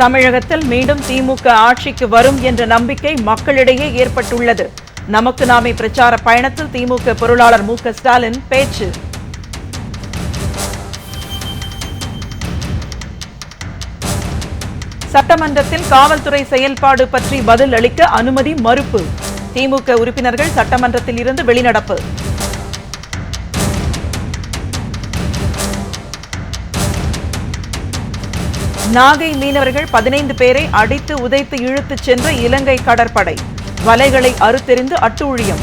தமிழகத்தில் மீண்டும் திமுக ஆட்சிக்கு வரும் என்ற நம்பிக்கை மக்களிடையே ஏற்பட்டுள்ளது. நமக்கு நாமே பிரச்சார பயணத்தில் திமுக பொருளாளர் மு.க. ஸ்டாலின் பேச்சு. சட்டமன்றத்தில் காவல்துறை செயல்பாடு பற்றி பதில் அளிக்க அனுமதி மறுப்பு. திமுக உறுப்பினர்கள் சட்டமன்றத்தில் இருந்து வெளிநடப்பு. நாகை மீனவர்கள் 15 பேரை அடித்து உதைத்து இழுத்துச் சென்ற இலங்கை கடற்படை. வலைகளை அறுத்தெறிந்து அட்டூழியம்.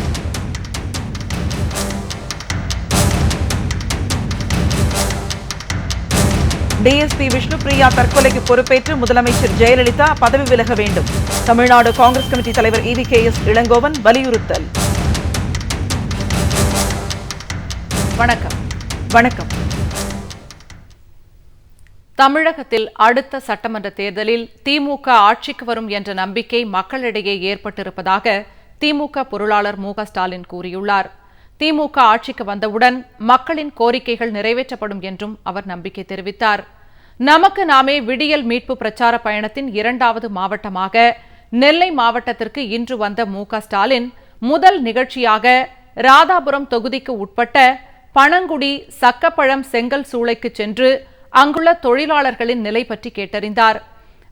டிஎஸ்பி விஷ்ணுபிரியா தற்கொலைக்கு பொறுப்பேற்று முதலமைச்சர் ஜெயலலிதா பதவி விலக வேண்டும். தமிழ்நாடு காங்கிரஸ் கமிட்டி தலைவர் EVKS இளங்கோவன் வலியுறுத்தல். வணக்கம். வணக்கம். தமிழகத்தில் அடுத்த சட்டமன்ற தேர்தலில் திமுக ஆட்சிக்கு வரும் என்ற நம்பிக்கை மக்களிடையே ஏற்பட்டிருப்பதாக திமுக பொருளாளர் மு.க. ஸ்டாலின் கூறியுள்ளார். திமுக ஆட்சிக்கு வந்தவுடன் மக்களின் கோரிக்கைகள் நிறைவேற்றப்படும் என்றும் அவர் நம்பிக்கை தெரிவித்தார். நமக்கு நாமே விடியல் மீட்பு பிரச்சார பயணத்தின் 2வது மாவட்டமாக நெல்லை மாவட்டத்திற்கு இன்று வந்த மு.க. ஸ்டாலின் முதல் நிகழ்ச்சியாக ராதாபுரம் தொகுதிக்கு உட்பட்ட பனங்குடி, சக்கப்பழம், செங்கல் சூளைக்கு சென்று அங்குள்ள தொழிலாளர்களின் நிலை பற்றி கேட்டறிந்தார்.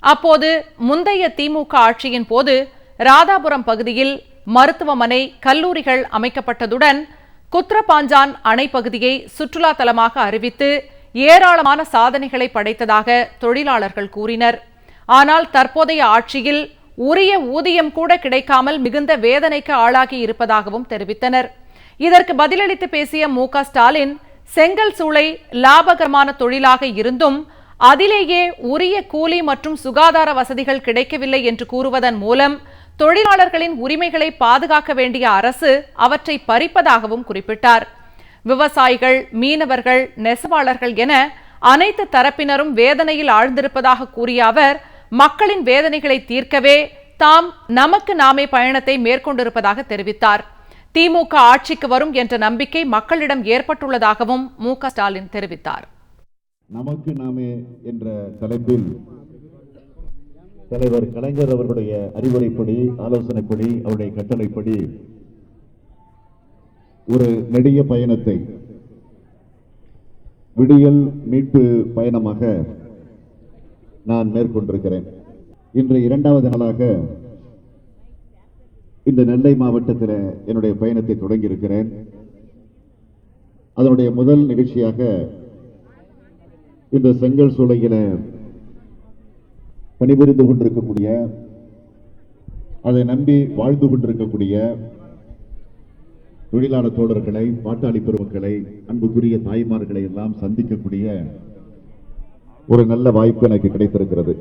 அப்போது முந்தைய திமுக ஆட்சியின் போது ராதாபுரம் பகுதியில் மருத்துவமனை, கல்லூரிகள் அமைக்கப்பட்டதுடன் குத்ரபாஞ்சான் அணை பகுதியை சுற்றுலா தலமாக அறிவித்து ஏராளமான சாதனைகளை படைத்ததாக தொழிலாளர்கள் கூறினர். ஆனால் தற்போதைய ஆட்சியில் உரிய ஊதியம் கூட கிடைக்காமல் மிகுந்த வேதனைக்கு ஆளாகி இருப்பதாகவும் தெரிவித்தனர். இதற்கு பதிலளித்து பேசிய மு.க. ஸ்டாலின், செங்கல் சூளை லாபகரமான தொழிலாக இருந்தும் அதிலேயே உரிய கூலி மற்றும் சுகாதார வசதிகள் கிடைக்கவில்லை என்று கூறுவதன் மூலம் தொழிலாளர்களின் உரிமைகளை பாதுகாக்க வேண்டிய அரசு அவற்றை பறிப்பதாகவும் குறிப்பிட்டார். விவசாயிகள், மீனவர்கள், நெசவாளர்கள் என அனைத்து தரப்பினரும் வேதனையில் ஆழ்ந்திருப்பதாக கூறிய அவர், மக்களின் வேதனைகளை தீர்க்கவே தாம் நமக்கு நாமே பயணத்தை மேற்கொண்டிருப்பதாக தெரிவித்தார். திமுக ஆட்சிக்கு வரும் என்ற நம்பிக்கை மக்களிடம் ஏற்பட்டுள்ளதாகவும் மு.க. ஸ்டாலின் தெரிவித்தார். நமக்கு நாமே என்ற தலைப்பில் தலைவர் கலைஞர் அவர்களுடைய அறிவுரைப்படி, ஆலோசனைப்படி, அவருடைய கட்டளைப்படி ஒரு நெடிய பயணத்தை விடியல் மீட்பு பயணமாக நான் மேற்கொண்டிருக்கிறேன். இன்று 2வது நாளாக இந்த நெல்லை மாவட்டத்தில் என்னுடைய பயணத்தை தொடங்கி இருக்கிறேன். அதனுடைய முதல் நிகழ்ச்சியாக இந்த செங்கல் சூளையில பணிபுரிந்து கொண்டிருக்கக்கூடிய, அதை நம்பி வாழ்ந்து கொண்டிருக்கக்கூடிய தொழிலாளர் தோழர்களை, பாட்டாளி பெருமக்களை, அன்புக்குரிய தாய்மார்களை எல்லாம் சந்திக்கக்கூடிய ஒரு நல்ல வாய்ப்பு எனக்கு கிடைத்திருக்கிறது.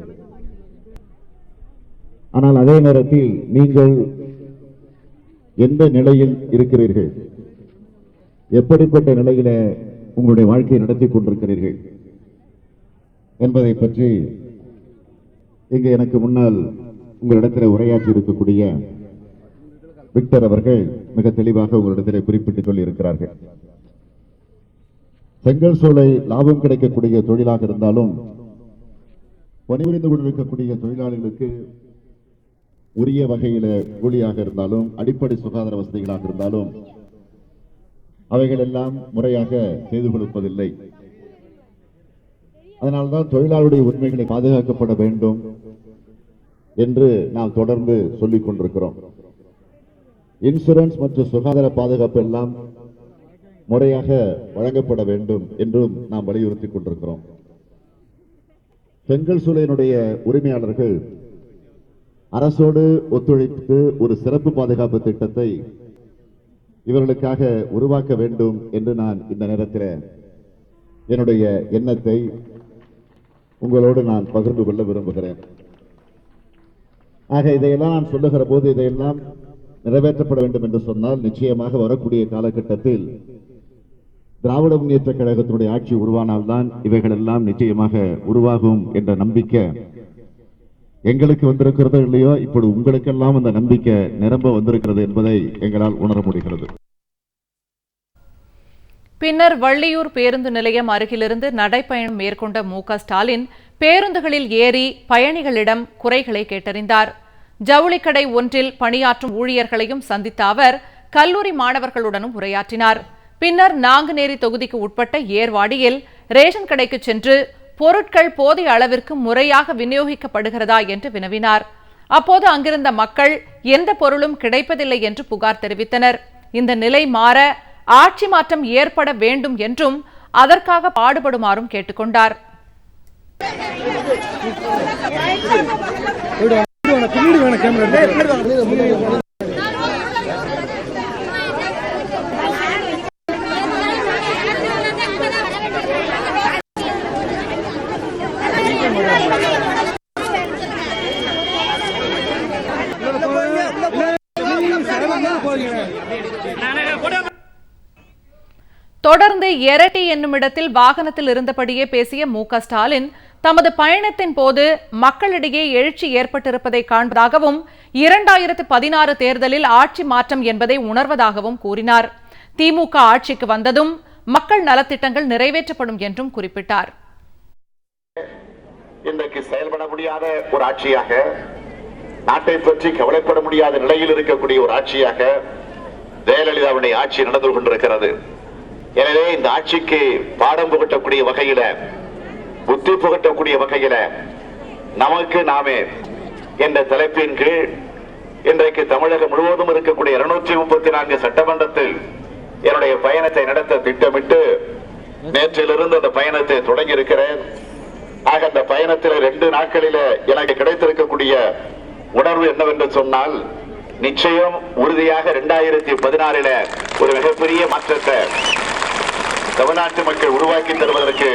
ஆனால் அதே நேரத்தில் நீங்கள் எந்த நிலையில் இருக்கிறீர்கள், எப்படிப்பட்ட நிலையில உங்களுடைய வாழ்க்கையை நடத்தி கொண்டிருக்கிறீர்கள் என்பதை பற்றி இங்கு எனக்கு முன்னால் உங்களிடத்தில் உரையாற்றி இருக்கக்கூடிய விக்டர் அவர்கள் மிக தெளிவாக உங்களிடத்தில் குறிப்பிட்டு சொல்லி இருக்கிறார்கள். செங்கல் சூளை லாபம் கிடைக்கக்கூடிய தொழிலாக இருந்தாலும் பணிபுரிந்து கொண்டிருக்கக்கூடிய தொழிலாளர்களுக்கு உரிய வகையில கூலியாக இருந்தாலும், அடிப்படை சுகாதார வசதிகளாக இருந்தாலும் அவைகள் எல்லாம் முறையாக செய்து கொடுப்பதில்லை. அதனால்தான் தொழிலாளருடைய உரிமைகளை பாதுகாக்கப்பட வேண்டும் என்று நாம் தொடர்ந்து சொல்லிக் கொண்டிருக்கிறோம். இன்சூரன்ஸ் மற்றும் சுகாதார பாதுகாப்பு எல்லாம் முறையாக வழங்கப்பட வேண்டும் என்றும் நாம் வலியுறுத்தி கொண்டிருக்கிறோம். செங்கல் சூளையினுடைய உரிமையாளர்கள் அரசோடு ஒத்துழைத்து ஒரு சிறப்பு பாதுகாப்பு திட்டத்தை இவர்களுக்காக உருவாக்க வேண்டும் என்று நான் இந்த நேரத்தில் என்னுடைய எண்ணத்தை உங்களோடு நான் பகிர்ந்து கொள்ள விரும்புகிறேன். ஆக இதையெல்லாம் நான் சொல்லுகிற போது இதையெல்லாம் நிறைவேற்றப்பட வேண்டும் என்று சொன்னால் நிச்சயமாக வரக்கூடிய காலகட்டத்தில் திராவிட முன்னேற்ற கழகத்தினுடைய ஆட்சி உருவானால்தான் இவைகள் எல்லாம் நிச்சயமாக உருவாகும் என்ற நம்பிக்கை எங்களுக்கு வந்திருக்கிறதோ இல்லையோ, இப்படி உங்களுக்கெல்லாம் அந்த நம்பிக்கை நிரம்ப வந்திருக்கிறது என்பதை எங்களால் உணர முடிகிறது. பின்னர் வள்ளியூர் பேருந்து நிலையம் அருகிலிருந்து நடைப்பயணம் மேற்கொண்ட மு.க.ஸ்டாலின் பேருந்துகளில் ஏறி பயணிகளிடம் குறைகளை கேட்டறிந்தார். ஜவுளிக்கடை ஒன்றில் பணியாற்றும் ஊழியர்களையும் சந்தித்த அவர் கல்லூரி மாணவர்களுடனும் உரையாற்றினார். பின்னர் நாங்குநேரி தொகுதிக்கு உட்பட்ட ஏர்வாடியில் ரேஷன் கடைக்கு சென்று பொருட்கள் போதிய அளவிற்கு முறையாக விநியோகிக்கப்படுகிறதா என்று வினவினார். அப்போது அங்கிருந்த மக்கள் எந்த பொருளும் கிடைப்பதில்லை என்று புகார் தெரிவித்தனர். இந்த நிலை மாற ஆட்சி மாற்றம் ஏற்பட வேண்டும் என்றும் அதற்காக பாடுபடுமாறும் கேட்டுக்கொண்டார். தொடர்ந்து எரட்டி என்னுமிடத்தில் வாகனத்தில் இருந்தபடியே பேசிய மு.க.ஸ்டாலின் தமது பயணத்தின் போது மக்களிடையே எழுச்சி ஏற்பட்டிருப்பதை காண்பதாகவும் 2016 தேர்தலில் ஆட்சி மாற்றம் என்பதை உணர்வதாகவும் கூறினார். திமுக ஆட்சிக்கு வந்ததும் மக்கள் நலத்திட்டங்கள் நிறைவேற்றப்படும் என்றும் குறிப்பிட்டார். இன்றைக்கு செயல்பட முடியாத ஒரு ஆட்சியாக, நாட்டை பற்றி கவலைப்பட முடியாத நிலையில் இருக்கக்கூடிய ஒரு ஆட்சியாக ஜெயலலிதாவுடைய ஆட்சி நடந்து கொண்டிருக்கிறது. எனவே இந்த ஆட்சிக்கு பாடம் புகட்டக்கூடிய வகையில, புத்தி புகட்டக்கூடிய வகையில நமக்கு நாமே என்ற தலைப்பின் கீழ் இன்றைக்கு தமிழகம் முழுவதும் இருக்கக்கூடிய 234 சட்டமன்றத்தில் என்னுடைய பயணத்தை நடத்த திட்டமிட்டு நேற்றிலிருந்து அந்த பயணத்தை தொடங்கி இருக்கிறேன். ஆக அந்த பயணத்தில் 2 நாட்களில எனக்கு கிடைத்திருக்கக்கூடிய உணர்வு என்னவென்று சொன்னால், நிச்சயம் உறுதியாக 2016 ஒரு மிகப்பெரிய மாற்றத்தை தமிழ்நாட்டு மக்கள் உருவாக்கி தருவதற்கு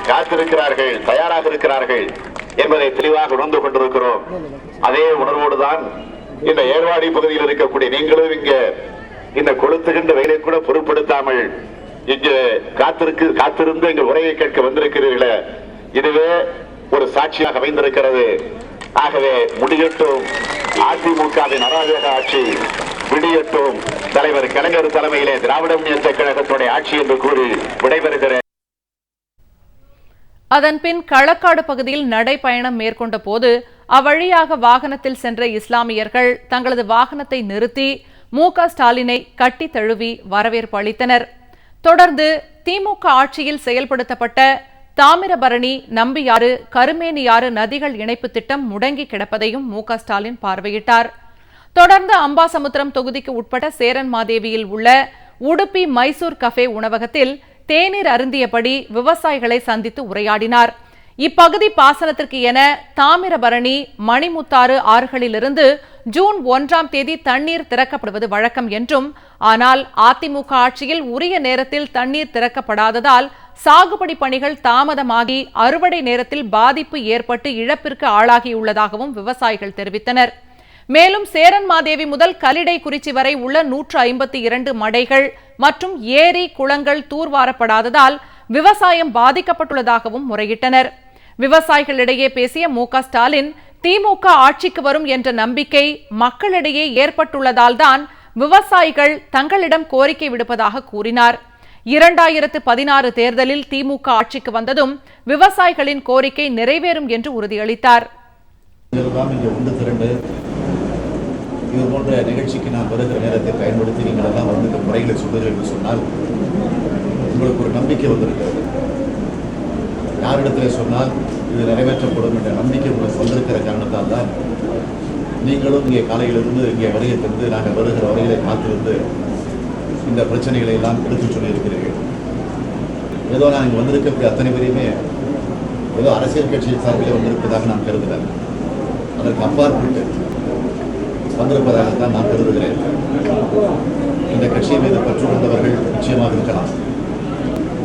காத்திருக்கிறார்கள், தயாராக இருக்கிறார்கள் என்பதை தெளிவாக உணர்ந்து கொண்டிருக்கிறோம். அதே உணர்வோடுதான் இந்த ஏர்வாடி பகுதியில் இருக்கக்கூடிய நீங்களும் இங்க இந்த கொளுத்துகின்ற வெயிலை கூட பொருட்படுத்தாமல் இங்கு காத்திருந்து எங்கள் உரையை கேட்க வந்திருக்கிறீர்களே, இதுவே ஒரு சாட்சியாக அமைந்திருக்கிறது. ஆகவே முடியட்டும் அதிமுகவின் அராஜக ஆட்சி, விடியட்டும் தலைவர் கலைஞர் தலைமையிலே திராவிட முன்னேற்ற கழகத்துடைய ஆட்சி என்று கூறி விடைபெறுகிறேன். அதன்பின் களக்காடு பகுதியில் நடைபயணம் மேற்கொண்ட போது அவ்வழியாக வாகனத்தில் சென்ற இஸ்லாமியர்கள் தங்களது வாகனத்தை நிறுத்தி மு.க.ஸ்டாலினை கட்டி தழுவி வரவேற்பு அளித்தனர். தொடர்ந்து திமுக ஆட்சியில் செயல்படுத்தப்பட்ட தாமிரபரணி, நம்பியாறு, கருமேனியாறு நதிகள் இணைப்பு திட்டம் முடங்கி கிடப்பதையும் மு.க.ஸ்டாலின் பார்வையிட்டார். தொடர்ந்து அம்பாசமுத்திரம் தொகுதிக்கு உட்பட்ட சேரன்மாதேவியில் உள்ள உடுப்பி மைசூர் கஃபே உணவகத்தில் தேநீர் அருந்தியபடி விவசாயிகளை சந்தித்து உரையாடினார். இப்பகுதி பாசனத்திற்கு என தாமிரபரணி, மணிமுத்தாறு ஆறுகளிலிருந்து ஜூன் 1ஆம் தேதி தண்ணீர் திறக்கப்படுவது வழக்கம் என்றும், ஆனால் அதிமுக ஆட்சியில் உரிய நேரத்தில் தண்ணீர் திறக்கப்படாததால் சாகுபடி பணிகள் தாமதமாகி அறுவடை நேரத்தில் பாதிப்பு ஏற்பட்டு இழப்பிற்கு ஆளாகியுள்ளதாகவும் விவசாயிகள் தெரிவித்தனர். மேலும் சேரன்மாதேவி முதல் கலிடை குறிச்சி வரை உள்ள 152 மடைகள் மற்றும் ஏரி, குளங்கள் தூர்வாரப்படாததால் விவசாயம் பாதிக்கப்பட்டுள்ளதாகவும் முறையிட்டனர். விவசாயிகளிடையே பேசிய மு.க.ஸ்டாலின் திமுக ஆட்சிக்கு வரும் என்ற நம்பிக்கை மக்களிடையே ஏற்பட்டுள்ளதால் தான் விவசாயிகள் தங்களிடம் கோரிக்கை விடுப்பதாக கூறினார். 2016 தேர்தலில் திமுக ஆட்சிக்கு வந்ததும் விவசாயிகளின் கோரிக்கை நிறைவேறும் என்று உறுதியளித்தார். இது போன்ற நிகழ்ச்சிக்கு நான் வருகிற நேரத்தை பயன்படுத்தி நீங்கள் எல்லாம் வந்து இந்த முறைகளை சொல்லுங்கள் என்று சொன்னால் உங்களுக்கு ஒரு நம்பிக்கை வந்திருக்கிறது. யாரிடத்தில் சொன்னால் இது நிறைவேற்றப்படும் என்ற நம்பிக்கை உங்களுக்கு வந்திருக்கிற காரணத்தால் தான் நீங்களும் இங்கே காலையிலிருந்து இங்கே வருகை தந்து நாங்கள் வருகிற வரையிலே காத்திருந்து இந்த பிரச்சனைகளை எல்லாம் எடுத்துச் சொல்லியிருக்கிறீர்கள். ஏதோ நான் இங்கே வந்திருக்கக்கூடிய அத்தனை பேரையுமே ஏதோ அரசியல் கட்சி சார்பிலே வந்திருப்பதாக நான் கருதுகிறேன். அதற்கு அப்பாற்பட்டு வந்திருப்பதாகத்தான் நான் கருதுகிறேன். இந்த கட்சியின் மீது பற்று கொண்டவர்கள் நிச்சயமாக இருக்கலாம்,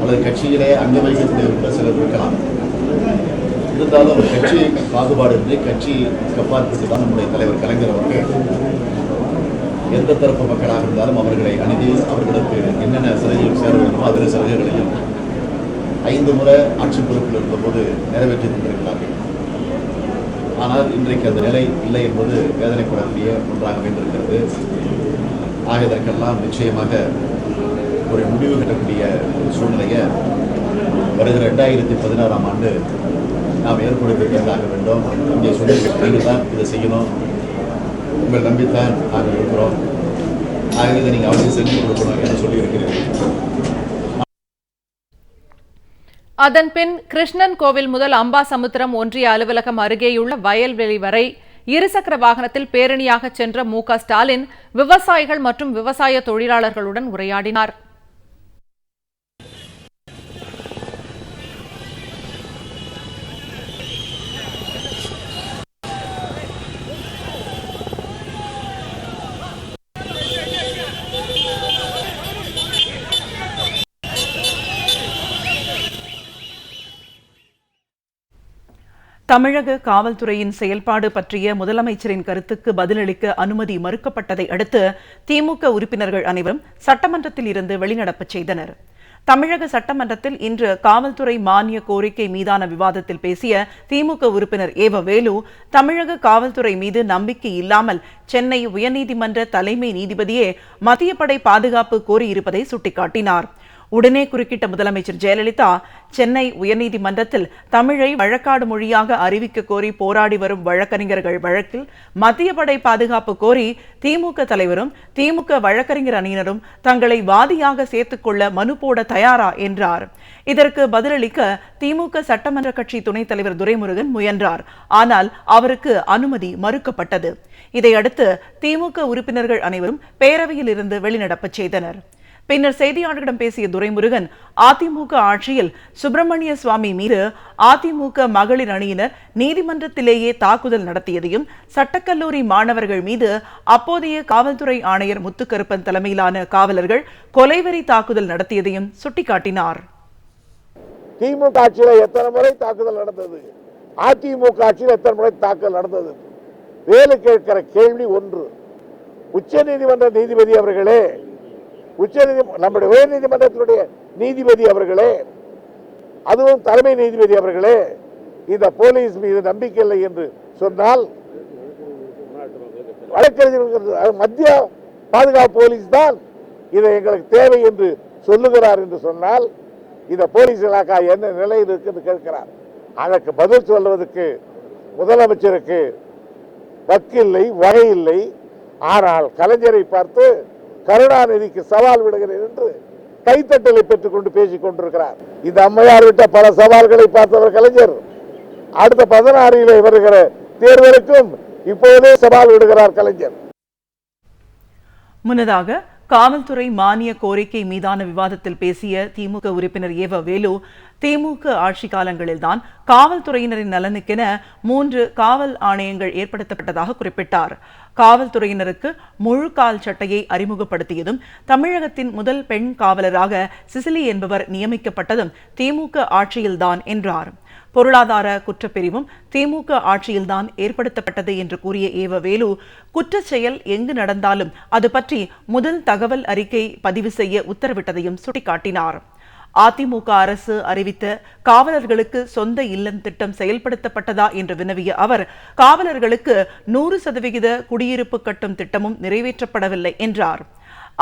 அல்லது கட்சியிலே அங்க வைக்கக்கூடிய சிலர் இருக்கலாம். இருந்தாலும் ஒரு கட்சி பாகுபாடு இன்றி கட்சி அப்பாற்பட்டு தான் நம்முடைய தலைவர் கலைஞர் அவர்கள் எந்த தரப்பு மக்களாக இருந்தாலும் அவர்களை அணுகி அவர்களுக்கு என்னென்ன சலுகைகள் சேர வேண்டுமோ அதர சலுகைகளையும் 5 முறை ஆட்சி பொறுப்பில் இருந்தபோது நிறைவேற்றி கொண்டிருக்கிறார்கள். ஆனால் இன்றைக்கு அந்த நிலை இல்லை என்பது வேதனைப்படக்கூடிய ஒன்றாக அமைந்திருக்கிறது. ஆக இதற்கெல்லாம் நிச்சயமாக ஒரு முடிவு கட்டக்கூடிய ஒரு சூழ்நிலையை வருகிற 2016ஆம் ஆண்டு நாம் ஏற்படுத்தியாக வேண்டும். இங்கே சொல்லியிருக்க நீங்கள் தான் இதை செய்யணும், உங்கள் நம்பித்தான் நாங்கள் இருக்கிறோம், ஆகவே இதை நீங்கள் அவசியம் செஞ்சு கொடுக்கணும் என்று சொல்லியிருக்கிறீர்கள். அதன்பின் கிருஷ்ணன் கோவில் முதல் அம்பாசமுத்திரம் ஒன்றிய அலுவலகம் அருகேயுள்ள வயல்வெளி வரை இருசக்கர வாகனத்தில் பேரணியாக சென்ற மு.க.ஸ்டாலின் விவசாயிகள் மற்றும் விவசாய தொழிலாளர்களுடன் உரையாடினார். தமிழக காவல்துறையின் செயல்பாடு பற்றிய முதலமைச்சரின் கருத்துக்கு பதிலளிக்க அனுமதி மறுக்கப்பட்டதை அடுத்து திமுக உறுப்பினர்கள் அனைவரும் சட்டமன்றத்தில் இருந்து வெளிநடப்பு செய்தனர். தமிழக சட்டமன்றத்தில் இன்று காவல்துறை மானிய கோரிக்கை மீதான விவாதத்தில் பேசிய திமுக உறுப்பினர் ஏவ வேலு, தமிழக காவல்துறை மீது நம்பிக்கை இல்லாமல் சென்னை உயர்நீதிமன்ற தலைமை நீதிபதியே மத்திய படை பாதுகாப்பு கோரியிருப்பதை சுட்டிக்காட்டினார். உடனே குறுக்கிட்ட முதலமைச்சர் ஜெயலலிதா, சென்னை உயர்நீதிமன்றத்தில் தமிழை வழக்காடு மொழியாக அறிவிக்க கோரி போராடி வரும் வழக்கறிஞர்கள் வழக்கில் மத்திய படை பாதுகாப்பு கோரி திமுக தலைவரும் திமுக வழக்கறிஞர் அணியினரும் தங்களை வாதியாக சேர்த்துக்கொள்ள மனு போட தயாரா என்றார். இதற்கு பதிலளிக்க திமுக சட்டமன்ற கட்சி துணைத் தலைவர் துரைமுருகன் முயன்றார். ஆனால் அவருக்கு அனுமதி மறுக்கப்பட்டது. இதையடுத்து திமுக உறுப்பினர்கள் அனைவரும் பேரவையில் இருந்து வெளிநடப்பு செய்தனர். பின்னர் செய்தியாளர்களிடம் பேசிய துரைமுருகன், அதிமுக ஆட்சியில் சுப்பிரமணிய சுவாமி மீது அதிமுக மகளிர் அணியினர் நீதிமன்றத்திலேயே தாக்குதல் நடத்தியதையும், சட்டக்கல்லூரி மாணவர்கள் மீது அப்போதைய காவல்துறை ஆணையர் முத்துக்கருப்பன் தலைமையிலான காவலர்கள் கொலைவெறி தாக்குதல் நடத்தியதையும் சுட்டிக்காட்டினார். திமுக ஆட்சியில் எத்தனை முறை தாக்குதல் நடந்தது, அதிமுக ஆட்சியில் எத்தனை முறை தாக்குதல் நடந்தது? வேலை கேட்கிற கேள்வி ஒன்று. உச்சநீதிமன்ற நீதிபதி அவர்களே, நம்முடைய உயர் நீதிமன்றத்தினுடைய நீதிபதி அவர்களே, அதுவும் தலைமை நீதிபதி அவர்களே, இந்த போலீஸ் மீது நம்பிக்கை இல்லை என்று சொன்னால், வழக்கறிஞர்கள் மத்திய பாதுகாப்பு போலீஸ் தான் இதை எங்களுக்கு தேவை என்று சொல்லுகிறார் என்று சொன்னால், இந்த போலீஸ் இலாக்கா என்ன நிலையில் இருக்கு கேட்கிறார். அதற்கு பதில் சொல்வதற்கு முதலமைச்சருக்கு வக்கில்லை, வகையில்லை. ஆனால் கலைஞரை பார்த்து கருணாநிதிக்கு சவால் விடுகிறேன் என்று கைத்தட்டலை பெற்றுக் கொண்டு பேசிக் கொண்டிருக்கிறார். இந்த அம்மையார் விட்ட பல சவால்களை பார்த்தவர் கலைஞர். அடுத்த 16 வருகிற தேர்தலுக்கும் இப்போதே சவால் விடுகிறார் கலைஞர். முன்னதாக காவல்துறை மானிய கோரிக்கை மீதான விவாதத்தில் பேசிய திமுக உறுப்பினர் ஏவ வேலு, திமுக ஆட்சி காலங்களில்தான் காவல்துறையினரின் நலனுக்கென 3 காவல் ஆணையங்கள் ஏற்படுத்தப்பட்டதாக குறிப்பிட்டார். காவல்துறையினருக்கு முழு கால் சட்டையை அறிமுகப்படுத்தியதும், தமிழகத்தின் முதல் பெண் காவலராக சிசிலி என்பவர் நியமிக்கப்பட்டதும் திமுக ஆட்சியில்தான் என்றார். பொருளாதார குற்றப்பிரிவும் திமுக ஆட்சியில்தான் ஏற்படுத்தப்பட்டது என்று கூறிய ஏவ வேலு, குற்றச் செயல் எங்கு நடந்தாலும் அது பற்றி முதல் தகவல் அறிக்கை பதிவு செய்ய உத்தரவிட்டதையும் சுட்டிக்காட்டினார். அதிமுக அரசு அறிவித்த காவலர்களுக்கு சொந்த இல்லம் திட்டம் செயல்படுத்தப்பட்டதா என்று வினவிய அவர், காவலர்களுக்கு 100% குடியிருப்பு கட்டும் திட்டமும் நிறைவேற்றப்படவில்லை என்றார்.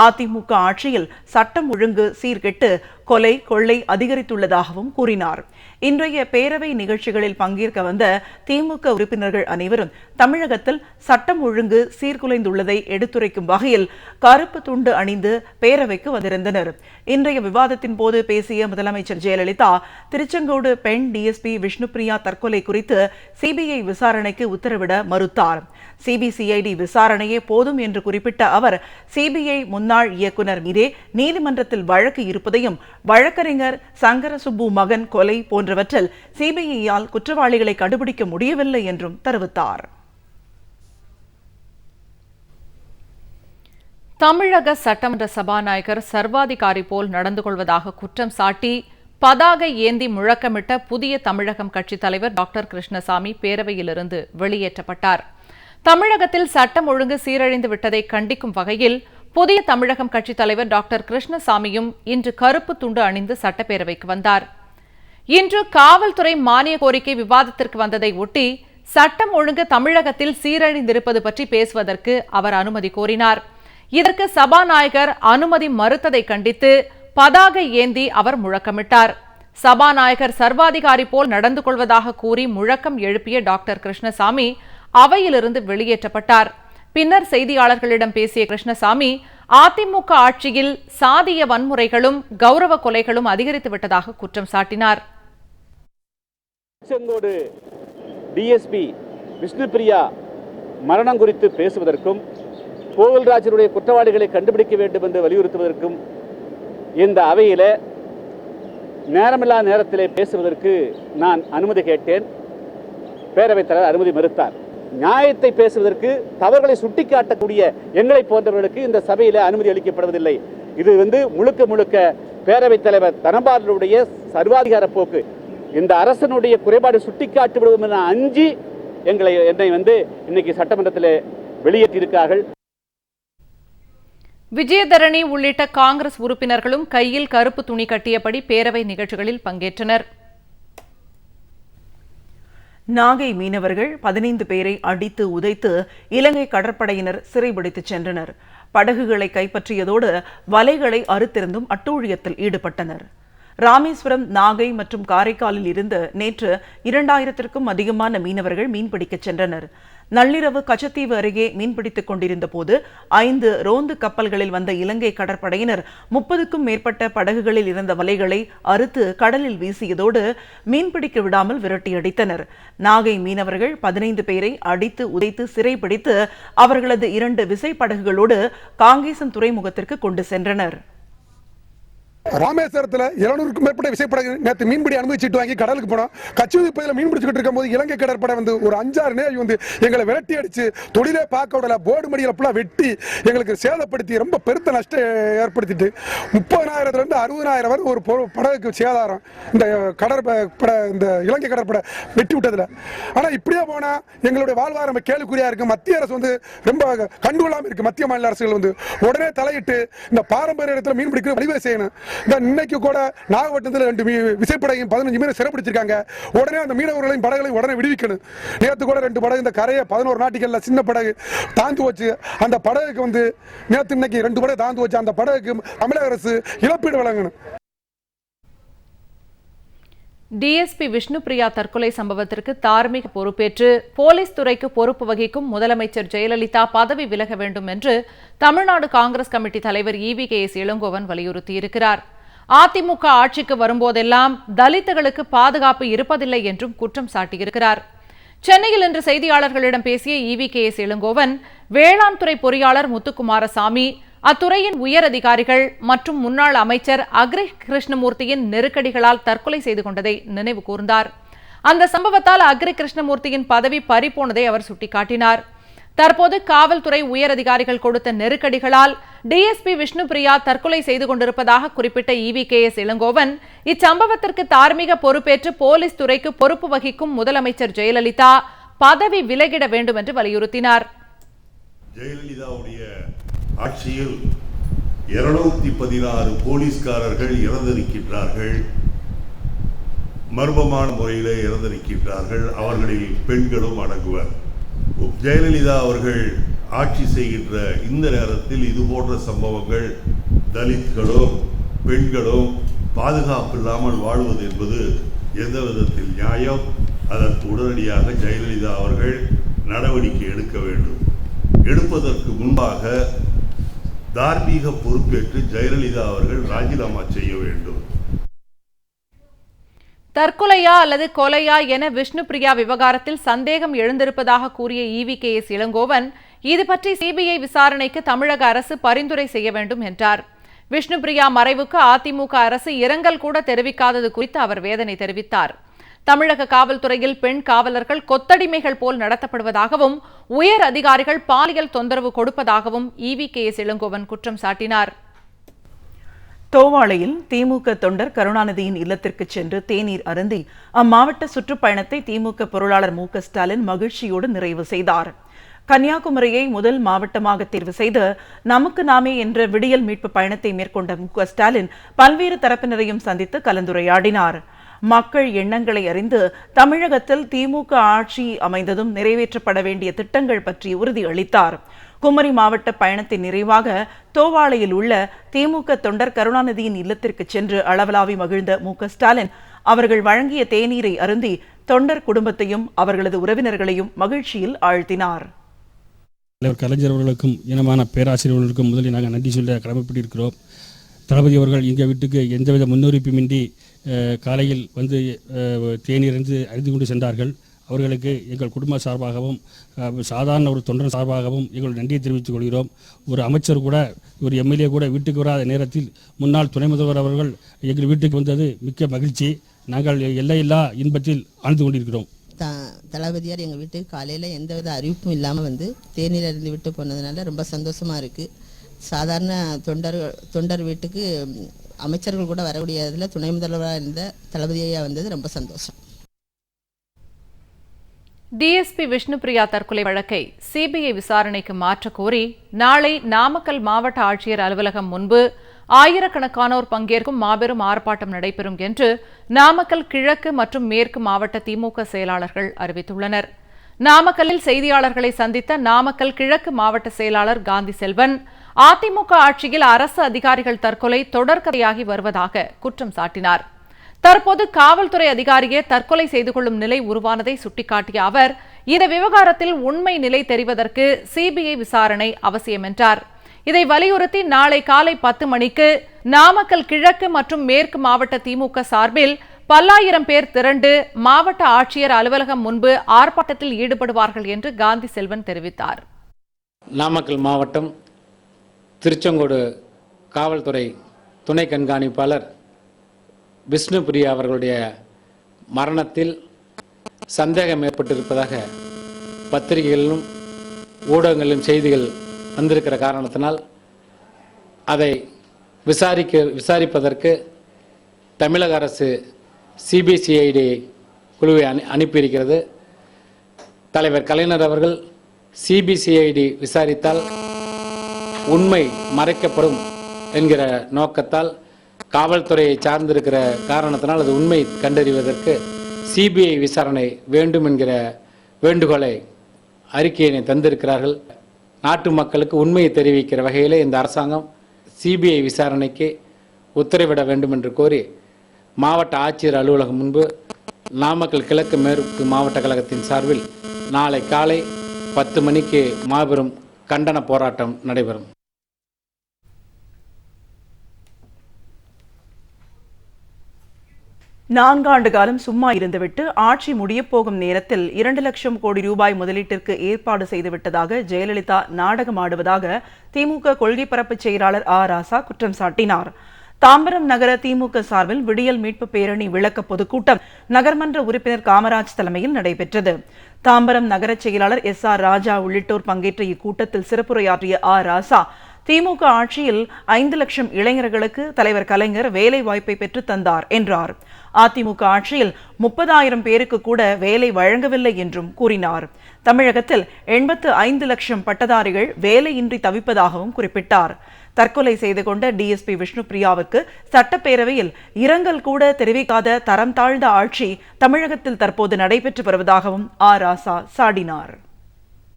அதிமுக ஆட்சியில் சட்டம் ஒழுங்கு சீர்கெட்டு கொலை கொள்ளை அதிகரித்துள்ளதாகவும் கூறினார். இன்றைய பேரவை நிகழ்ச்சிகளில் பங்கேற்க வந்த திமுக உறுப்பினர்கள் அனைவரும் தமிழகத்தில் சட்டம் ஒழுங்கு சீர்குலைந்துள்ளதை எடுத்துரைக்கும் வகையில் கருப்பு துண்டு அணிந்து பேரவைக்கு வந்திருந்தனர். இன்றைய விவாதத்தின் போது பேசிய முதலமைச்சர் ஜெயலலிதா, திருச்செங்கோடு பெண் டிஎஸ்பி விஷ்ணுபிரியா தற்கொலை குறித்து சிபிஐ விசாரணைக்கு உத்தரவிட மறுத்தார். சிபிசிஐடி விசாரணையே போதும் என்று குறிப்பிட்ட அவர், சிபிஐ முன்னாள் இயக்குநர் மீதே நீதிமன்றத்தில் வழக்கு இருப்பதையும், வழக்கறிஞர் சங்கரசுப்பு மகன் கொலை போன்றவற்றில் சிபிஐயால் குற்றவாளிகளை கண்டுபிடிக்க முடியவில்லை என்றும் தெரிவித்தார். தமிழக சட்டமன்ற சபாநாயகர் சர்வாதிகாரி போல் நடந்து கொள்வதாக குற்றம் சாட்டி பதாகை ஏந்தி முழக்கமிட்ட புதிய தமிழகம் கட்சித் தலைவர் டாக்டர் கிருஷ்ணசாமி பேரவையிலிருந்து வெளியேற்றப்பட்டார். தமிழகத்தில் சட்டம் ஒழுங்கு சீரழிந்து விட்டதை கண்டிக்கும் வகையில் புதிய தமிழகம் கட்சித் தலைவர் டாக்டர் கிருஷ்ணசாமியும் இன்று கருப்பு துண்டு அணிந்து சட்டப்பேரவைக்கு வந்தார். இன்று காவல்துறை மானிய கோரிக்கை விவாதத்திற்கு வந்ததை ஒட்டி சட்டம் ஒழுங்கு தமிழகத்தில் சீரழிந்திருப்பது பற்றி பேசுவதற்கு அவர் அனுமதி கோரினார். இதற்கு சபாநாயகர் அனுமதி மறுத்ததை கண்டித்து பதாகை ஏந்தி அவர் முழக்கமிட்டார். சபாநாயகர் சர்வாதிகாரி போல் நடந்து கொள்வதாக கூறி முழக்கம் எழுப்பிய டாக்டர் கிருஷ்ணசாமி அவையிலிருந்து வெளியேற்றப்பட்டார். பின்னர் செய்தியாளர்களிடம் பேசிய கிருஷ்ணசாமி, அதிமுக ஆட்சியில் சாதிய வன்முறைகளும் கௌரவ கொலைகளும் அதிகரித்துவிட்டதாக குற்றம் சாட்டினார். செங்கோடு டிஎஸ்பி விஷ்ணுபிரியா மரணம் குறித்து பேசுவதற்கும் கோவில்ராஜனுடைய குற்றவாளிகளை கண்டுபிடிக்க வேண்டும் என்று வலியுறுத்துவதற்கும் இந்த அவையில நேரமில்லா நேரத்திலே பேசுவதற்கு நான் அனுமதி கேட்டேன். பேரவைத் தலைவர் அனுமதி மறுத்தார். நியாயத்தை பேசுவதற்கு தவறுகளை சுட்டிக்காட்டக்கூடிய எங்களை போன்றவர்களுக்கு இந்த சபையில அனுமதி அளிக்கப்படுவதில்லை. இது முழுக்க முழுக்க பேரவைத் தலைவர் தனபாலுடைய சர்வாதிகார போக்கு. இந்த அரசனுடைய குறைபாடு சுட்டிக்காட்டி விடுவோம் என அஞ்சி என்னை இன்னைக்கு சட்டமன்றத்தில் வெளியேற்றியிருக்கிறார்கள். விஜயதரணி உள்ளிட்ட காங்கிரஸ் உறுப்பினர்களும் கையில் கருப்பு துணி கட்டியபடி பேரவை நிகழ்ச்சிகளில் பங்கேற்றனர். நாகை மீனவர்கள் 15 பேரை அடித்து உதைத்து இலங்கை கடற்படையினர் சிறைபிடித்துச் சென்றனர். படகுகளை கைப்பற்றியதோடு வலைகளை அறுத்திருந்தும் அட்டூழியத்தில் ஈடுபட்டனர். ராமேஸ்வரம், நாகை மற்றும் காரைக்காலில் இருந்து நேற்று 2000க்கும் அதிகமான மீனவர்கள் மீன்பிடிக்கச் சென்றனர். நள்ளிரவு கச்சத்தீவு அருகே மீன்பிடித்துக் கொண்டிருந்த போது 5 ரோந்து கப்பல்களில் வந்த இலங்கை கடற்படையினர் 30க்கும் மேற்பட்ட படகுகளில் இருந்த வலைகளை அறுத்து கடலில் வீசியதோடு மீன்பிடிக்க விடாமல் விரட்டியடித்தனர். நாகை மீனவர்கள் 15 பேரை அடித்து உதைத்து சிறைபிடித்து அவர்களது 2 விசைப்படகுகளோடு காங்கேசன் துறைமுகத்திற்கு கொண்டு சென்றனர். ராமேஸ்வரத்தில் 700க்கும் மேற்பட்ட விசைப்படகு நேற்று மீன்பிடி அனுமதிச்சுட்டு வாங்கி கடலுக்கு போனோம். கச்சத்தீவு பகுதியில் மீன் பிடிச்சிட்டு இருக்கும் போது இலங்கை கடற்படை ஒரு 5-6 நேரம் எங்களை விரட்டி அடிச்சு தொழிலே பார்க்க விடல, போர்டு மடியில் ஃபுல்லாக வெட்டி எங்களுக்கு சேதப்படுத்தி ரொம்ப பெருத்த நஷ்டம் ஏற்படுத்திட்டு 30,000 to 60,000 வரை ஒரு படகுக்கு சேதாரம் இந்த இந்த இலங்கை கடற்படை வெட்டி விட்டதில். ஆனால் இப்படியே போனால் எங்களுடைய வாழ்வாதாரம் கேள்விக்குறியா இருக்கு. மத்திய அரசு ரொம்ப கண்டுகொள்ளாமல் இருக்கு. மத்திய மாநில அரசுகள் உடனே தலையிட்டு இந்த பாரம்பரிய இடத்துல மீன் பிடிக்க வழிவகை செய்யணும். இன்னைக்கு கூட நாகப்பட்டினத்தில் 2 விசைப்படகையும் 15 மீனை சிறைப்பிடிச்சிருக்காங்க. உடனே அந்த மீனவர்களையும் படகுகளையும் உடனே விடுவிக்கணும். நேற்று கூட 2 படகு இந்த கரையை 11 நாட்டிகள்ல சின்ன படகு தாந்து வச்சு அந்த படகுக்கு நேற்று இன்னைக்கு 2 படகு தாந்து வச்சு அந்த படகுக்கு தமிழக அரசு இழப்பீடு வழங்கணும். டிஎஸ்பி விஷ்ணுபிரியா தற்கொலை சம்பவத்திற்கு தார்மீக பொறுப்பேற்று போலீஸ் துறைக்கு பொறுப்பு வகிக்கும் முதலமைச்சர் ஜெயலலிதா பதவி விலக வேண்டும் என்று தமிழ்நாடு காங்கிரஸ் கமிட்டி தலைவர் EVKS இளங்கோவன் வலியுறுத்தியிருக்கிறார். அதிமுக ஆட்சிக்கு வரும்போதெல்லாம் தலித்துகளுக்கு பாதுகாப்பு இருப்பதில்லை என்றும் குற்றம் சாட்டியிருக்கிறார். சென்னையில் இன்று செய்தியாளர்களிடம் பேசிய EVKS இளங்கோவன், வேளாண் துறை பொறியாளர் முத்துக்குமாரசாமி, அத்துறையின் உயர் அதிகாரிகள் மற்றும் முன்னாள் அமைச்சர் அக்ரி கிருஷ்ணமூர்த்தியின் நெருக்கடிகளால் தற்கொலை செய்து கொண்டதை நினைவு கூர்ந்தார். அந்த சம்பவத்தால் அக்ரி கிருஷ்ணமூர்த்தியின் பதவி பறிபோனதை அவர் சுட்டிக்காட்டினார். தற்போது காவல்துறை உயர் அதிகாரிகள் கொடுத்த நெருக்கடிகளால் டிஎஸ்பி விஷ்ணுபிரியா தற்கொலை செய்து கொண்டிருப்பதாக குறிப்பிட்ட EVKS இளங்கோவன், இச்சம்பவத்திற்கு தார்மீக பொறுப்பேற்று போலீஸ் துறைக்கு பொறுப்பு வகிக்கும் முதலமைச்சர் ஜெயலலிதா பதவி விலகிட வேண்டும் என்று வலியுறுத்தினார். ஜெயலலிதாவுடைய ஆட்சியில் 216 போலீஸ்காரர்கள் இறந்திருக்கின்றார்கள். மர்மமான முறையிலே இறந்திருக்கின்றார்கள். அவர்களில் பெண்களும் அடங்குவர். ஜெயலலிதா அவர்கள் ஆட்சி செய்கின்ற இந்த நேரத்தில் இது போன்ற சம்பவங்கள், தலித்களும் பெண்களும் பாதுகாப்பு இல்லாமல் வாழ்வது என்பது எந்த விதத்தில் நியாயம்? அதற்கு உடனடியாக ஜெயலலிதா அவர்கள் நடவடிக்கை எடுக்க வேண்டும். எடுப்பதற்கு முன்பாக தார்மீக பொறுப்பேற்று ஜெயலலிதா அவர்கள் ராஜினாமா செய்ய வேண்டும். தற்கொலையா அல்லது கொலையா என விஷ்ணுபிரியா விவகாரத்தில் சந்தேகம் எழுந்திருப்பதாக கூறிய EVKS இளங்கோவன், இது பற்றி CBI விசாரணைக்கு தமிழக அரசு பரிந்துரை செய்ய வேண்டும் என்றார். விஷ்ணுபிரியா மறைவுக்கு அதிமுக அரசு இரங்கல் கூட தெரிவிக்காதது குறித்து அவர் வேதனை தெரிவித்தார். தமிழக காவல்துறையில் பெண் காவலர்கள் கொத்தடிமைகள் போல் நடத்தப்படுவதாகவும் உயர் அதிகாரிகள் பாலியல் தொந்தரவு கொடுப்பதாகவும் EVKS இளங்கோவன் குற்றம் சாட்டினார். தோவாளையில் திமுக தொண்டர் கருணாநிதியின் இல்லத்திற்கு சென்று தேநீர் அருந்தி அம்மாவட்ட சுற்றுப்பயணத்தை திமுக பொருளாளர் MK ஸ்டாலின் மகிழ்ச்சியோடு நிறைவு செய்தார். கன்னியாகுமரியை முதல் மாவட்டமாக தேர்வு செய்து நமக்கு நாமே என்ற விடியல் மீட்பு பயணத்தை மேற்கொண்ட MK ஸ்டாலின் பல்வேறு தரப்பினரையும் சந்தித்து கலந்துரையாடினார். மக்கள் எண்ணங்களை அறிந்து தமிழகத்தில் திமுக ஆட்சி அமைந்ததும் நிறைவேற்றப்பட வேண்டிய திட்டங்கள் பற்றி உறுதியளித்தார். குமரி மாவட்ட பயணத்தின் நிறைவாக தோவாளையில் உள்ள திமுக தொண்டர் கருணாநிதியின் இல்லத்திற்கு சென்று அளவலாவி மகிழ்ந்த மு.க.ஸ்டாலின் அவர்கள் வழங்கிய தேநீரை அருந்தி தொண்டர் குடும்பத்தையும் அவர்களது உறவினர்களையும் மகிழ்ச்சியில் ஆழ்த்தினார். தலைவர் கலைஞர் அவர்களுக்கும் இனமான பேராசிரியர்களுக்கும் முதலில் நாங்கள் நன்றி சொல்ல கடமைப்பட்டிருக்கிறோம். தளபதி அவர்கள் எங்கள் வீட்டுக்கு எந்தவித முன்னறிவிப்புமின்றி காலையில் வந்து தேநீர் அறிந்து கொண்டு சென்றார்கள். அவர்களுக்கு எங்கள் குடும்ப சார்பாகவும் சாதாரண ஒரு தொண்டன் சார்பாகவும் எங்கள் நன்றியை தெரிவித்துக் கொள்கிறோம். ஒரு அமைச்சர் கூட ஒரு எம்எல்ஏ கூட வீட்டுக்கு வராத நேரத்தில் முன்னாள் துணை முதல்வர் அவர்கள் எங்கள் வீட்டுக்கு வந்தது மிக்க மகிழ்ச்சி. நாங்கள் எல்லையில்லா இன்பத்தில் ஆழ்ந்து கொண்டிருக்கிறோம். தளபதியார் எங்கள் வீட்டுக்கு காலையில் எந்தவித அறிவிப்பும் இல்லாமல் வந்து தேநீர் அருந்து விட்டு போனதுனால ரொம்ப சந்தோஷமாக இருக்குது. சாதாரண தொண்டர் வீட்டுக்கு அமைச்சர்கள் கூட வரக்கூடியதில் துணை முதல்வராக இருந்த தளபதியாக வந்தது ரொம்ப சந்தோஷம். டிஎஸ்பி விஷ்ணுபிரியா தற்கொலை வழக்கை சிபிஐ விசாரணைக்கு மாற்ற கோரி நாளை நாமக்கல் மாவட்ட ஆட்சியர் அலுவலகம் முன்பு ஆயிரக்கணக்கானோர் பங்கேற்கும் மாபெரும் ஆர்ப்பாட்டம் நடைபெறும் என்று நாமக்கல் கிழக்கு மற்றும் மேற்கு மாவட்ட திமுக செயலாளர்கள் அறிவித்துள்ளனர். நாமக்கல்லில் செய்தியாளர்களை சந்தித்த நாமக்கல் கிழக்கு மாவட்ட செயலாளர் காந்தி செல்வன் அதிமுக ஆட்சியில் அரசு அதிகாரிகள் தற்கொலை தொடர்கதையாகி வருவதாக குற்றம் சாட்டினார். தற்போது காவல்துறை அதிகாரியே தற்கொலை செய்து கொள்ளும் நிலை உருவானதை சுட்டிக்காட்டிய அவர் இந்த விவகாரத்தில் உண்மை நிலை தெரிவதற்கு சிபிஐ விசாரணை அவசியம் என்றார். இதை வலியுறுத்தி நாளை காலை 10 மணிக்கு நாமக்கல் கிழக்கு மற்றும் மேற்கு மாவட்ட திமுக சார்பில் பல்லாயிரம் பேர் திரண்டு மாவட்ட ஆட்சியர் அலுவலகம் முன்பு ஆர்ப்பாட்டத்தில் ஈடுபடுவார்கள் என்று காந்தி செல்வன் தெரிவித்தார். நாமக்கல் மாவட்டம் திருச்செங்கோடு காவல்துறை துணை கண்காணிப்பாளர் விஷ்ணுபிரியா அவர்களுடைய மரணத்தில் சந்தேகம் ஏற்பட்டிருப்பதாக பத்திரிகைகளிலும் ஊடகங்களிலும் செய்திகள் வந்திருக்கிற காரணத்தினால் அதை விசாரிப்பதற்கு தமிழக அரசு சிபிசிஐடி குழுவை அனுப்பியிருக்கிறது. தலைவர் கலைஞர் அவர்கள் சிபிசிஐடி விசாரித்தால் உண்மை மறைக்கப்படும் என்கிற நோக்கத்தால் காவல்துறையை சார்ந்திருக்கிற காரணத்தினால் அது உண்மை கண்டறிவதற்கு சிபிஐ விசாரணை வேண்டும் என்கிற வேண்டுகோளை அறிக்கையினை தந்திருக்கிறார்கள். நாட்டு மக்களுக்கு உண்மையை தெரிவிக்கிற வகையில் இந்த அரசாங்கம் சிபிஐ விசாரணைக்கு உத்தரவிட வேண்டும் என்று கோரி மாவட்ட ஆட்சியர் அலுவலகம் முன்பு நாமக்கல் கிழக்கு மேற்கு மாவட்ட கழகத்தின் சார்பில் நாளை காலை 10 மணிக்கு மாபெரும் கண்டன போராட்டம் நடைபெறும். நான்காண்டு காலம் சும்மா இருந்துவிட்டு ஆட்சி முடியப்போகும் நேரத்தில் 2 லட்சம் கோடி ரூபாய் முதலீட்டிற்கு ஏற்பாடு செய்துவிட்டதாக ஜெயலலிதா நாடகமாடுவதாக திமுக கொள்கை பரப்பு செயலாளர் ராசா குற்றம் சாட்டினார். தாம்பரம் நகர திமுக சார்பில் விடியல் மீட்பு பேரணி விளக்க பொதுக்கூட்டம் நகர்மன்ற உறுப்பினர் காமராஜ் தலைமையில் நடைபெற்றது. தாம்பரம் நகர செயலாளர் SR ராஜா உள்ளிட்டோர் பங்கேற்ற இக்கூட்டத்தில் சிறப்புரையாற்றிய ராசா திமுக ஆட்சியில் 5 லட்சம் இளைஞர்களுக்கு தலைவர் கலைஞர் வேலை வாய்ப்பை பெற்று தந்தார் என்றார். அதிமுக ஆட்சியில் 30,000 பேருக்கு கூட வேலை வழங்கவில்லை என்றும் கூறினார். தமிழகத்தில் 85 லட்சம் பட்டதாரிகள் வேலையின்றி தவிப்பதாகவும் குறிப்பிட்டார். தற்கொலை செய்து கொண்ட டிஎஸ்பி விஷ்ணுபிரியாவுக்கு சட்டப்பேரவையில் இரங்கல் கூட தெரிவிக்காத தரம் தாழ்ந்த ஆட்சி தமிழகத்தில் தற்போது நடைபெற்று வருவதாகவும் ராசா சாடினார்.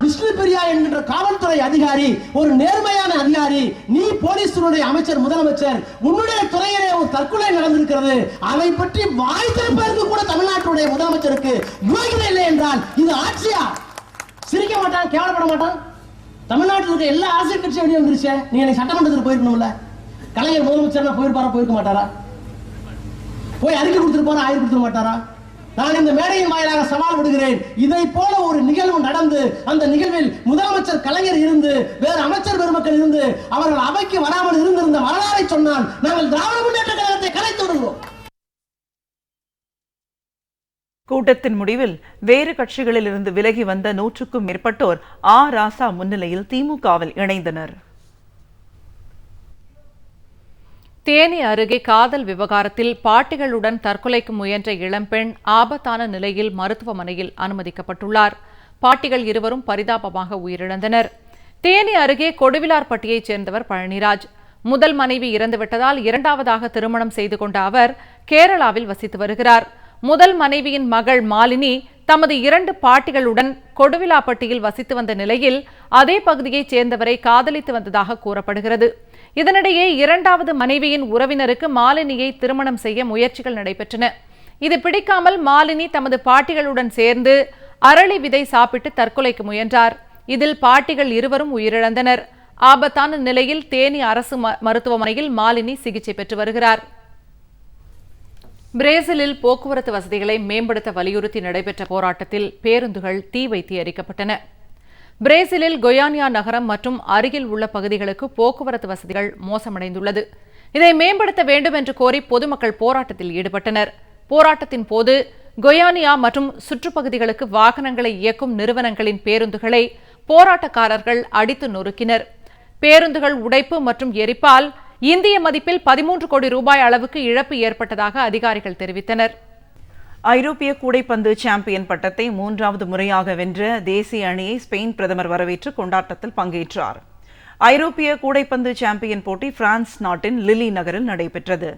விஷ்ணுபிரியா என்கின்ற காவல்துறை அதிகாரி ஒரு நேர்மையான அதிகாரி. நீ போலீஸ் துறையுடைய அமைச்சர், முதலமைச்சர், உன்னுடைய துறையிலே ஒரு தற்கொலை நடந்திருக்கிறது. அதை பற்றி வாய் திறப்பதற்கு கூட தமிழ்நாட்டுடைய முதலமைச்சருக்கு யோகிதை இல்லை என்றால் இது ஆட்சியா? சிரிக்க மாட்டான், கேவலப்பட மாட்டான். தமிழ்நாட்டில் இருக்க எல்லா அரசியல் கட்சியும் வெளியே வந்துருச்சு. நீங்க சட்டமன்றத்துக்கு போயிருக்கணும்ல. கலைஞர் முதலமைச்சர் போயிருக்க மாட்டாரா? போய் அறிக்கை கொடுத்துருப்பாரா? ஆய்வு கொடுத்துட மாட்டாரா? நான் இந்த மேடையின் வாயிலாக சவால் விடுகிறேன். இதை போல ஒரு நிகழ்வு நடந்து அந்த நிகழ்வில் முதலமைச்சர் கலைஞர் இருந்து வேறு அமைச்சர் பெருமக்கள் இருந்து அவர்கள் அவைக்கு வராமல் இருந்திருந்த வரலாறை சொன்னால் நாங்கள் திராவிட முன்னேற்ற கழகத்தை கலைத்து விடுவோம். கூட்டத்தின் முடிவில் வேறு கட்சிகளில் இருந்து விலகி வந்த 100க்கும் மேற்பட்டோர் ராசா முன்னிலையில் திமுகவில் இணைந்தனர். தேனி அருகே காதல் விவகாரத்தில் பாட்டிகளுடன் தற்கொலைக்கு முயன்ற இளம்பெண் ஆபத்தான நிலையில் மருத்துவமனையில் அனுமதிக்கப்பட்டுள்ளார். பாட்டிகள் இருவரும் பரிதாபமாக உயிரிழந்தனர். தேனி அருகே கொடுவிலார்பட்டியைச் சேர்ந்தவர் பழனிராஜ். முதல் மனைவி இறந்துவிட்டதால் இரண்டாவதாக திருமணம் செய்து கொண்ட அவர் கேரளாவில் வசித்து வருகிறார். முதல் மனைவியின் மகள் மாலினி தமது 2 பாட்டிகளுடன் கொடுவிலாப்பட்டியில் வசித்து வந்த நிலையில் அதே பகுதியைச் சேர்ந்தவரை காதலித்து வந்ததாக கூறப்படுகிறது. இதனிடையே 2வது மனைவியின் உறவினருக்கு மாலினியை திருமணம் செய்ய முயற்சிகள் நடைபெற்றன. இது பிடிக்காமல் மாலினி தமது பாட்டிகளுடன் சேர்ந்து அரளி விதை சாப்பிட்டு தற்கொலைக்கு முயன்றார். இதில் பாட்டிகள் இருவரும் உயிரிழந்தனர். ஆபத்தான நிலையில் தேனி அரசு மருத்துவமனையில் மாலினி சிகிச்சை பெற்று வருகிறார். பிரேசிலில் போக்குவரத்து வசதிகளை மேம்படுத்த வலியுறுத்தி நடைபெற்ற போராட்டத்தில் பேருந்துகள் தீ வைத்து எரிக்கப்பட்டன. பிரேசிலில் கொயானியா நகரம் மற்றும் அருகில் உள்ள பகுதிகளுக்கு போக்குவரத்து வசதிகள் மோசமடைந்துள்ளது. இதை மேம்படுத்த வேண்டும் என்று கோரி பொதுமக்கள் போராட்டத்தில் ஈடுபட்டனர். போராட்டத்தின் போது கொயானியா மற்றும் சுற்றுப்பகுதிகளுக்கு வாகனங்களை இயக்கும் நிறுவனங்களின் பேருந்துகளை போராட்டக்காரர்கள் அடித்து நொறுக்கினர். பேருந்துகள் உடைப்பு மற்றும் எரிப்பால் இந்திய மதிப்பில் 13 கோடி ரூபாய் அளவுக்கு இழப்பு ஏற்பட்டதாக அதிகாரிகள் தெரிவித்தனர். ஐரோப்பிய கூடைப்பந்து சாம்பியன் பட்டத்தை 3வது முறையாக வென்ற தேசிய அணியை ஸ்பெயின் பிரதமர் வரவேற்று கொண்டாட்டத்தில் பங்கேற்றார். ஐரோப்பிய கூடைப்பந்து சாம்பியன் போட்டி பிரான்ஸ் நாட்டின் லிலி நகரில் நடைபெற்றது.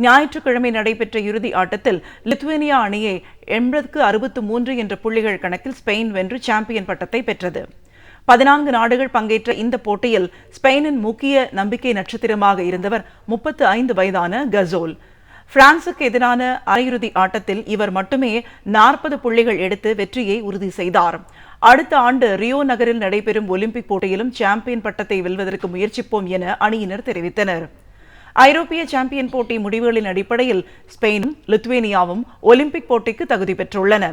ஞாயிற்றுக்கிழமை நடைபெற்ற இறுதி ஆட்டத்தில் லித்துவேனியா அணியை 80-63 என்ற புள்ளிகள் கணக்கில் ஸ்பெயின் வென்று சாம்பியன் பட்டத்தை பெற்றது. 14 நாடுகள் பங்கேற்ற இந்த போட்டியில் ஸ்பெயினின் முக்கிய நம்பிக்கை நட்சத்திரமாக இருந்தவர் 35 வயதான கசோல். பிரான்சுக்கு எதிரான அரையிறுதி ஆட்டத்தில் இவர் மட்டுமே 40 புள்ளிகள் எடுத்து வெற்றியை உறுதி செய்தார். அடுத்த ஆண்டு ரியோ நகரில் நடைபெறும் ஒலிம்பிக் போட்டியிலும் சாம்பியன் பட்டத்தை வெல்வதற்கு முயற்சிப்போம் என அணியினர் தெரிவித்தனர். ஐரோப்பிய சாம்பியன் போட்டி முடிவுகளின் அடிப்படையில் ஸ்பெயினும் லித்துவேனியாவும் ஒலிம்பிக் போட்டிக்கு தகுதி பெற்றுள்ளன.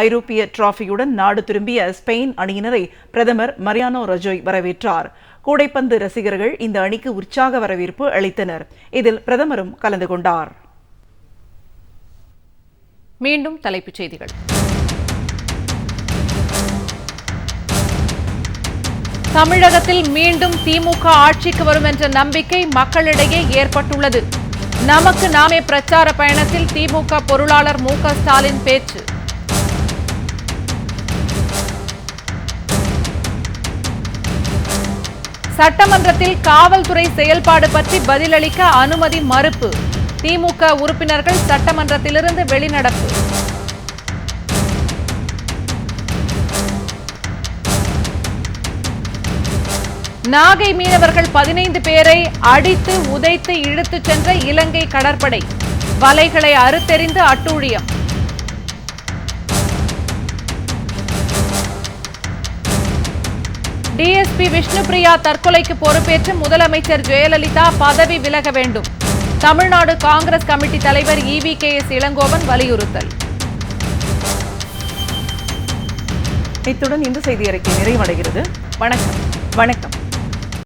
ஐரோப்பிய டிராபியுடன் நாடு திரும்பிய ஸ்பெயின் அணியினரை பிரதமர் மரியானோ ரஜோய் வரவேற்றார். கூடைப்பந்து ரசிகர்கள் இந்த அணிக்கு உற்சாக வரவேற்பு அளித்தனர். இதில் பிரதமரும் கலந்து கொண்டார். மீண்டும் தலைப்புச் செய்திகள். தமிழகத்தில் மீண்டும் திமுக ஆட்சிக்கு வரும் என்ற நம்பிக்கை மக்களிடையே ஏற்பட்டுள்ளது. நமக்கு நாமே பிரச்சார பயணத்தில் திமுக பொருளாளர் மு.க. ஸ்டாலின் பேச்சு. சட்டமன்றத்தில் காவல்துறை செயல்பாடு பற்றி பதிலளிக்க அனுமதி மறுப்பு. திமுக உறுப்பினர்கள் சட்டமன்றத்திலிருந்து வெளிநடப்பு. நாகை மீனவர்கள் 15 பேரை அடித்து உதைத்து இழுத்துச் சென்ற இலங்கை கடற்படை. வலைகளை அறுத்தெறிந்து அட்டூழியம். டிஎஸ்பி விஷ்ணுபிரியா தற்கொலைக்கு பொறுப்பேற்று முதலமைச்சர் ஜெயலலிதா பதவி விலக வேண்டும். தமிழ்நாடு காங்கிரஸ் கமிட்டி தலைவர் EVKS இளங்கோவன் வலியுறுத்தல். இத்துடன் இந்த செய்தி அறிக்கை நிறைவடைகிறது. வணக்கம்.